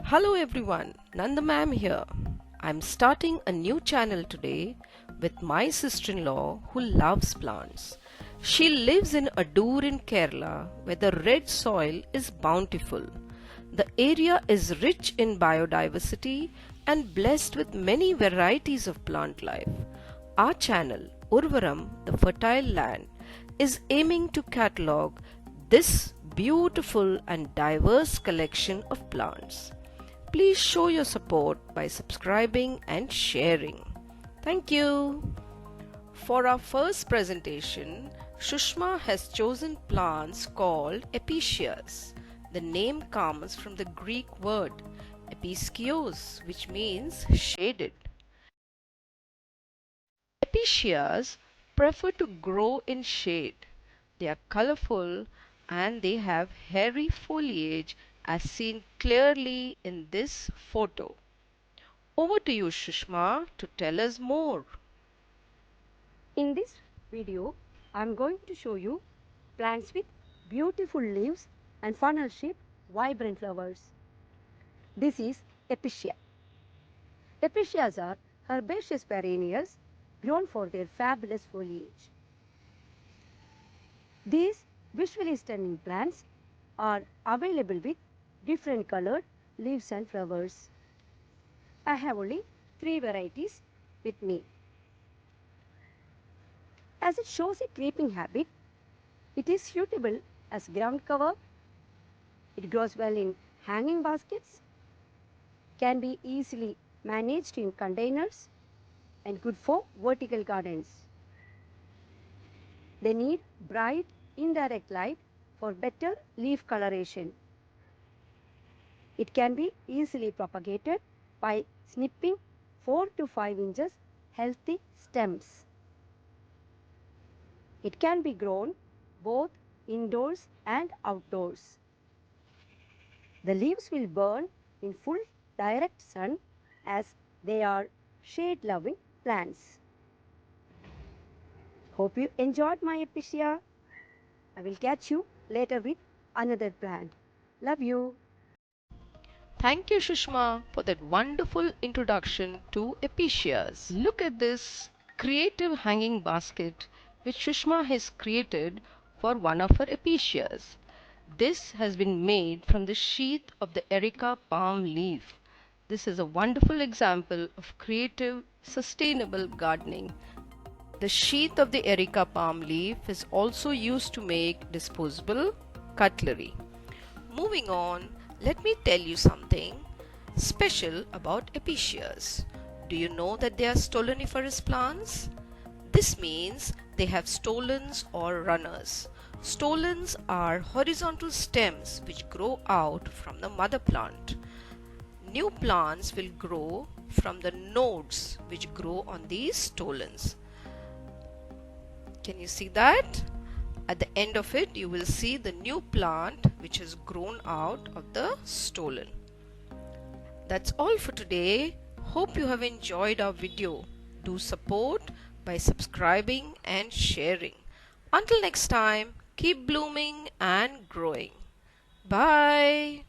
Hello everyone, Nanda ma'am here. I'm starting a new channel today with my sister-in-law who loves plants. She lives in Adoor in Kerala where the red soil is bountiful. The area is rich in biodiversity and blessed with many varieties of plant life. Our channel, Urvaram, the fertile land, is aiming to catalogue this beautiful and diverse collection of plants. Please show your support by subscribing and sharing. Thank you. For our first presentation, Shushma has chosen plants called Episcias. The name comes from the Greek word Episcios, which means shaded. Episcias prefer to grow in shade. They are colorful and they have hairy foliage as seen clearly in this photo. Over to you, Shushma, to tell us more. In this video, I am going to show you plants with beautiful leaves and funnel-shaped vibrant flowers. This is Episcia. Episcias are herbaceous perennials grown for their fabulous foliage. These visually stunning plants are available with different colored leaves and flowers. I have only 3 varieties with me. As it shows a creeping habit, it is suitable as ground cover. It grows well in hanging baskets, can be easily managed in containers, and good for vertical gardens. They need bright indirect light for better leaf coloration. It can be easily propagated by snipping 4 to 5 inches healthy stems. It can be grown both indoors and outdoors. The leaves will burn in full direct sun as they are shade-loving plants. Hope you enjoyed my Episcia. I will catch you later with another plant. Love you. Thank you, Shushma, for that wonderful introduction to Episcias. Look at this creative hanging basket which Shushma has created for one of her Episcias. This has been made from the sheath of the Erica palm leaf. This is a wonderful example of creative, sustainable gardening. The sheath of the Erica palm leaf is also used to make disposable cutlery. Moving on, let me tell you something special about Episcias. Do you know that they are stoloniferous plants? This means they have stolons or runners. Stolons are horizontal stems which grow out from the mother plant. New plants will grow from the nodes which grow on these stolons. Can you see that? At the end of it, you will see the new plant which has grown out of the stolon. That's all for today. Hope you have enjoyed our video. Do support by subscribing and sharing. Until next time, keep blooming and growing. Bye.